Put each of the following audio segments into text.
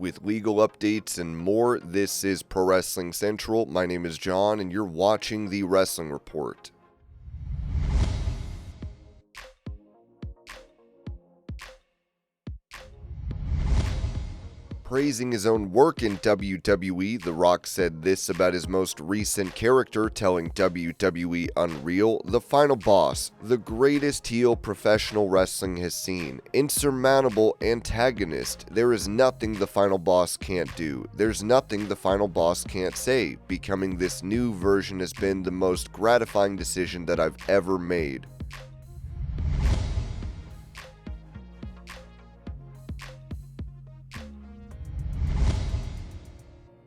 With legal updates and more, this is Pro Wrestling Central. My name is John, and you're watching the Wrestling Report. Praising his own work in WWE, The Rock said this about his most recent character, telling WWE Unreal, "The final boss, the greatest heel professional wrestling has seen. Insurmountable antagonist. There is nothing the final boss can't do. There's nothing the final boss can't say. Becoming this new version has been the most gratifying decision that I've ever made."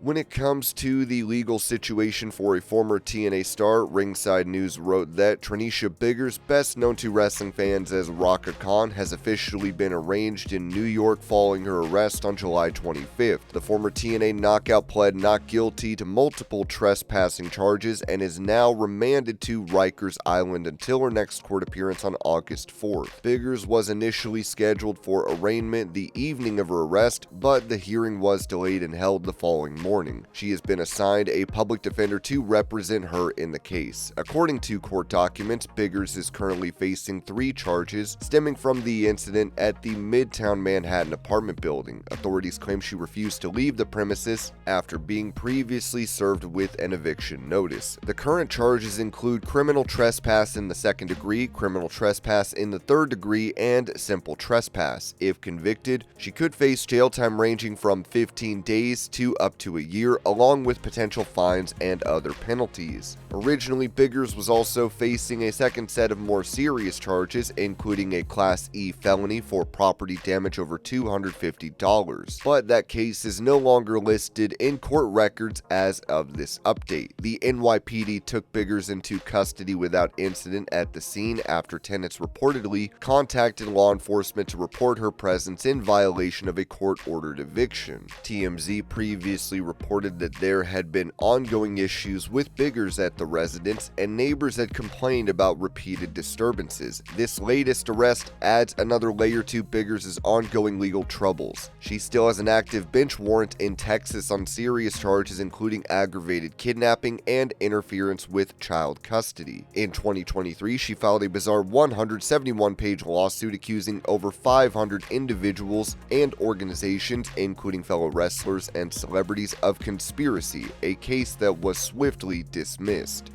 When it comes to the legal situation for a former TNA star, Ringside News wrote that Trinisha Biggers, best known to wrestling fans as Raka Khan, has officially been arraigned in New York following her arrest on July 25th. The former TNA knockout pled not guilty to multiple trespassing charges and is now remanded to Rikers Island until her next court appearance on August 4th. Biggers was initially scheduled for arraignment the evening of her arrest, but the hearing was delayed and held the following morning. She has been assigned a public defender to represent her in the case. According to court documents, Biggers is currently facing 3 charges stemming from the incident at the Midtown Manhattan apartment building. Authorities claim she refused to leave the premises after being previously served with an eviction notice. The current charges include criminal trespass in the 2nd degree, criminal trespass in the 3rd degree, and simple trespass. If convicted, she could face jail time ranging from 15 days to up to a year, along with potential fines and other penalties. Originally, Biggers was also facing a second set of more serious charges, including a Class E felony for property damage over $250, but that case is no longer listed in court records as of this update. The NYPD took Biggers into custody without incident at the scene after tenants reportedly contacted law enforcement to report her presence in violation of a court-ordered eviction. TMZ previously reported that there had been ongoing issues with Biggers at the residence, and neighbors had complained about repeated disturbances. This latest arrest adds another layer to Biggers' ongoing legal troubles. She still has an active bench warrant in Texas on serious charges including aggravated kidnapping and interference with child custody. In 2023, she filed a bizarre 171-page lawsuit accusing over 500 individuals and organizations, including fellow wrestlers and celebrities, of conspiracy, a case that was swiftly dismissed.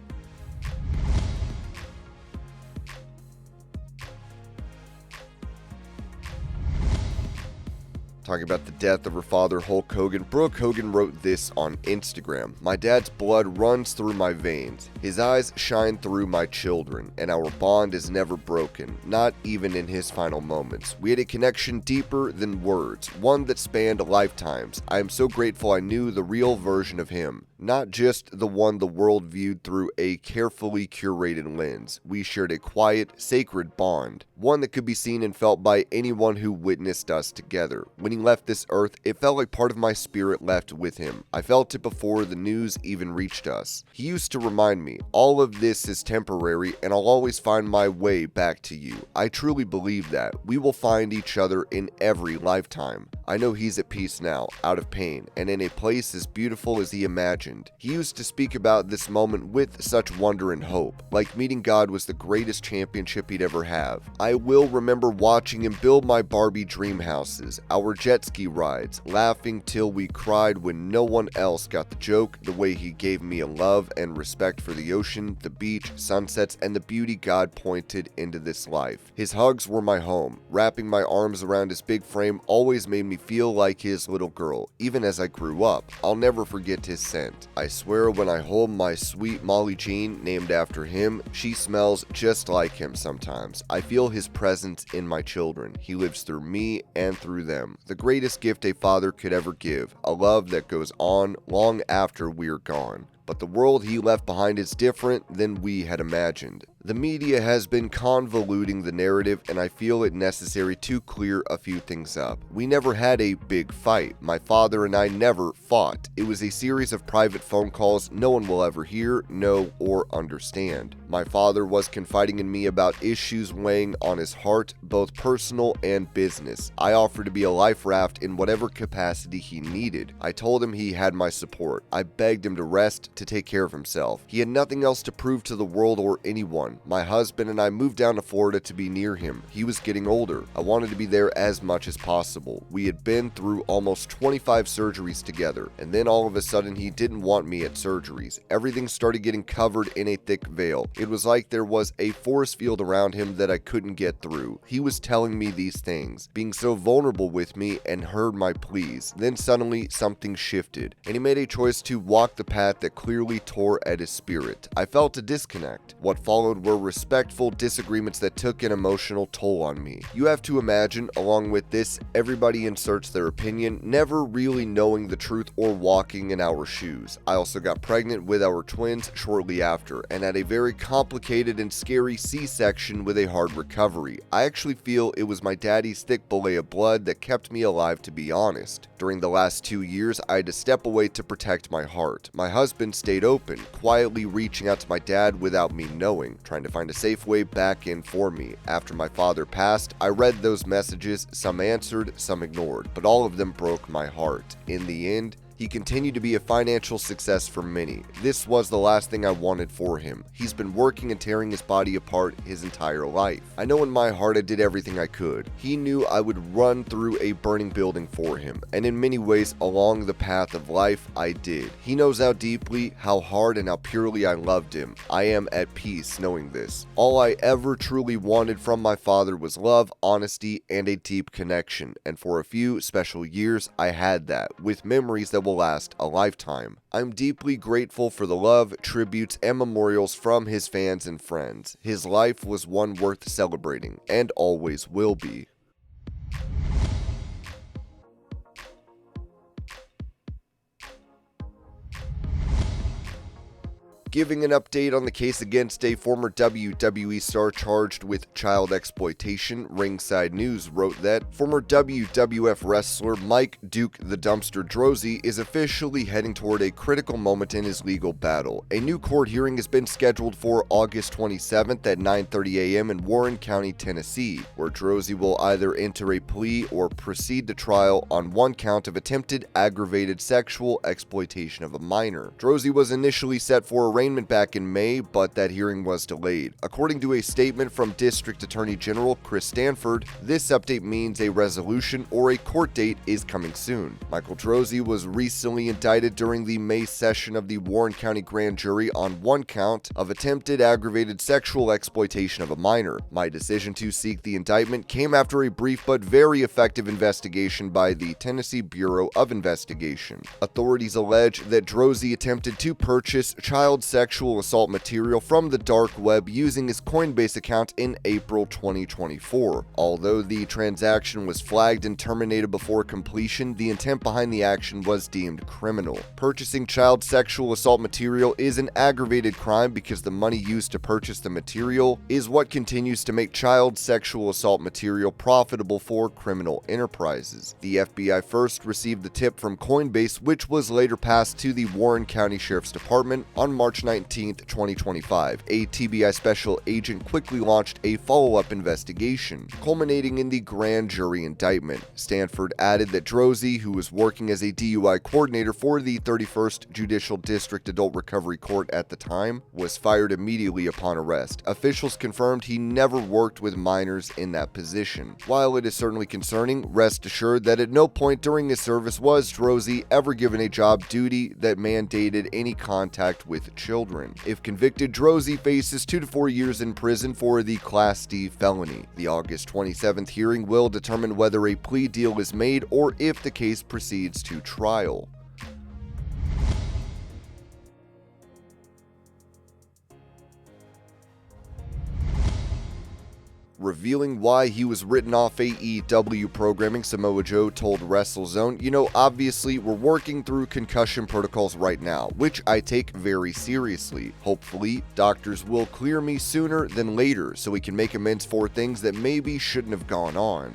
Talking about the death of her father, Hulk Hogan, Brooke Hogan wrote this on Instagram. "My dad's blood runs through my veins. His eyes shine through my children, and our bond is never broken, not even in his final moments. We had a connection deeper than words, one that spanned lifetimes. I am so grateful I knew the real version of him, not just the one the world viewed through a carefully curated lens. We shared a quiet, sacred bond, one that could be seen and felt by anyone who witnessed us together. When he left this earth, it felt like part of my spirit left with him. I felt it before the news even reached us. He used to remind me, all of this is temporary and I'll always find my way back to you. I truly believe that. We will find each other in every lifetime. I know he's at peace now, out of pain, and in a place as beautiful as he imagined. He used to speak about this moment with such wonder and hope, like meeting God was the greatest championship he'd ever have. I will remember watching him build my Barbie dream houses, our jet ski rides, laughing till we cried when no one else got the joke, the way he gave me a love and respect for the ocean, the beach, sunsets, and the beauty God pointed into this life. His hugs were my home. Wrapping my arms around his big frame always made me feel like his little girl, even as I grew up. I'll never forget his scent. I swear when I hold my sweet Molly Jean, named after him, she smells just like him sometimes. I feel his presence in my children. He lives through me and through them. The greatest gift a father could ever give, a love that goes on long after we're gone. But the world he left behind is different than we had imagined. The media has been convoluting the narrative, and I feel it necessary to clear a few things up. We never had a big fight. My father and I never fought. It was a series of private phone calls no one will ever hear, know, or understand. My father was confiding in me about issues weighing on his heart, both personal and business. I offered to be a life raft in whatever capacity he needed. I told him he had my support. I begged him to rest, to take care of himself. He had nothing else to prove to the world or anyone. My husband and I moved down to Florida to be near him. He was getting older. I wanted to be there as much as possible. We had been through almost 25 surgeries together, and then all of a sudden he didn't want me at surgeries. Everything started getting covered in a thick veil. It was like there was a force field around him that I couldn't get through. He was telling me these things, being so vulnerable with me, and heard my pleas. Then suddenly something shifted, and he made a choice to walk the path that clearly tore at his spirit. I felt a disconnect. What followed were respectful disagreements that took an emotional toll on me. You have to imagine, along with this, everybody inserts their opinion, never really knowing the truth or walking in our shoes. I also got pregnant with our twins shortly after, and had a very complicated and scary C-section with a hard recovery. I actually feel it was my daddy's thick belay of blood that kept me alive, to be honest. During the last 2 years, I had to step away to protect my heart. My husband stayed open, quietly reaching out to my dad without me knowing, trying to find a safe way back in for me. After my father passed, I read those messages, some answered, some ignored, but all of them broke my heart. In the end, he continued to be a financial success for many. This was the last thing I wanted for him. He's been working and tearing his body apart his entire life. I know in my heart I did everything I could. He knew I would run through a burning building for him, and in many ways along the path of life I did. He knows how deeply, how hard, and how purely I loved him. I am at peace knowing this. All I ever truly wanted from my father was love, honesty, and a deep connection, and for a few special years I had that, with memories that will last a lifetime. I'm deeply grateful for the love, tributes, and memorials from his fans and friends. His life was one worth celebrating, and always will be. Giving an update on the case against a former WWE star charged with child exploitation, Ringside News wrote that former WWF wrestler Mike Duke the Dumpster Droese is officially heading toward a critical moment in his legal battle. A new court hearing has been scheduled for August 27th at 9:30 a.m. in Warren County, Tennessee, where Droese will either enter a plea or proceed to trial on one count of attempted aggravated sexual exploitation of a minor. Droese was initially set for arraignment back in May, but that hearing was delayed. According to a statement from District Attorney General Chris Stanford, this update means a resolution or a court date is coming soon. Michael Droese was recently indicted during the May session of the Warren County Grand Jury on one count of attempted aggravated sexual exploitation of a minor. My decision to seek the indictment came after a brief but very effective investigation by the Tennessee Bureau of Investigation. Authorities allege that Droese attempted to purchase child sexual assault material from the dark web using his Coinbase account in April 2024. Although the transaction was flagged and terminated before completion, the intent behind the action was deemed criminal. Purchasing child sexual assault material is an aggravated crime because the money used to purchase the material is what continues to make child sexual assault material profitable for criminal enterprises. The FBI first received the tip from Coinbase, which was later passed to the Warren County Sheriff's Department on March 19, 2025. A TBI special agent quickly launched a follow-up investigation, culminating in the grand jury indictment. Stanford added that Droese, who was working as a DUI coordinator for the 31st Judicial District Adult Recovery Court at the time, was fired immediately upon arrest. Officials confirmed he never worked with minors in that position. While it is certainly concerning, rest assured that at no point during his service was Droese ever given a job duty that mandated any contact with children. If convicted, Droese faces 2 to 4 years in prison for the Class D felony. The August 27th hearing will determine whether a plea deal is made or if the case proceeds to trial. Revealing why he was written off AEW programming, Samoa Joe told WrestleZone, "You know, obviously we're working through concussion protocols right now, which I take very seriously. Hopefully, doctors will clear me sooner than later so we can make amends for things that maybe shouldn't have gone on."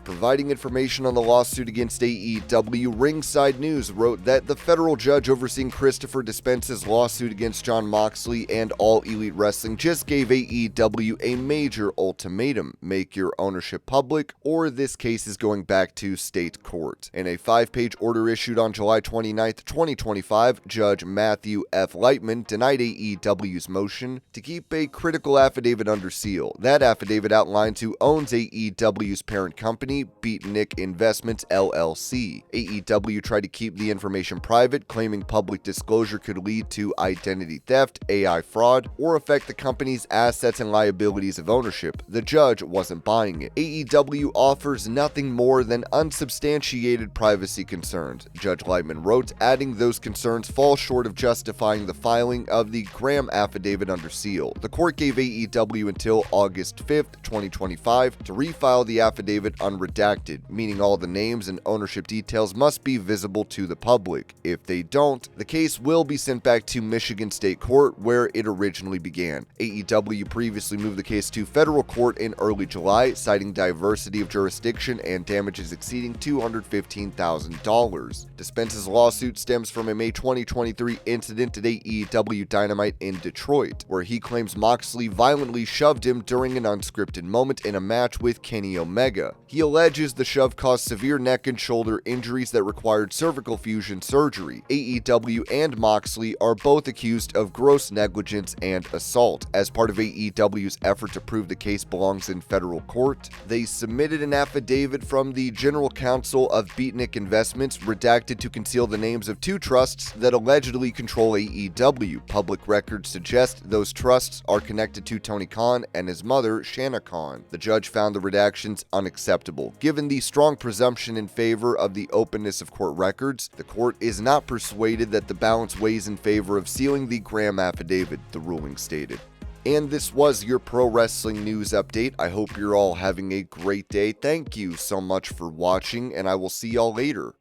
Providing information on the lawsuit against AEW, Ringside News wrote that the federal judge overseeing Christopher Despence's lawsuit against Jon Moxley and All Elite Wrestling just gave AEW a major ultimatum: make your ownership public, or this case is going back to state court. In a 5-page order issued on July 29, 2025, Judge Matthew F. Lightman denied AEW's motion to keep a critical affidavit under seal. That affidavit outlines who owns AEW's parent company, Beatnik Investments LLC. AEW tried to keep the information private, claiming public disclosure could lead to identity theft, AI fraud, or affect the company's assets and liabilities of ownership. The judge wasn't buying it. AEW offers nothing more than unsubstantiated privacy concerns, Judge Lightman wrote, adding those concerns fall short of justifying the filing of the Graham affidavit under seal. The court gave AEW until August 5, 2025 to refile the affidavit unredacted, meaning all the names and ownership details must be visible to the public. If they don't, the case will be sent back to Michigan State Court where it originally began. AEW previously moved the case to federal court in early July, citing diversity of jurisdiction and damages exceeding $215,000. Despence's lawsuit stems from a May 2023 incident at AEW Dynamite in Detroit, where he claims Moxley violently shoved him during an unscripted moment in a match with Kenny Omega. He alleges the shove caused severe neck and shoulder injuries that required cervical fusion surgery. AEW and Moxley are both accused of gross negligence and assault. As part of AEW's effort to prove the case belongs in federal court, they submitted an affidavit from the general counsel of Beatnik Investments, redacted to conceal the names of 2 trusts that allegedly control AEW. Public records suggest those trusts are connected to Tony Khan and his mother, Shanna Khan. The judge found the redactions unacceptable. Given the strong presumption in favor of the openness of court records, the court is not persuaded that the balance weighs in favor of sealing the Graham affidavit, the ruling stated. And this was your pro wrestling news update. I hope you're all having a great day. Thank you so much for watching, and I will see y'all later.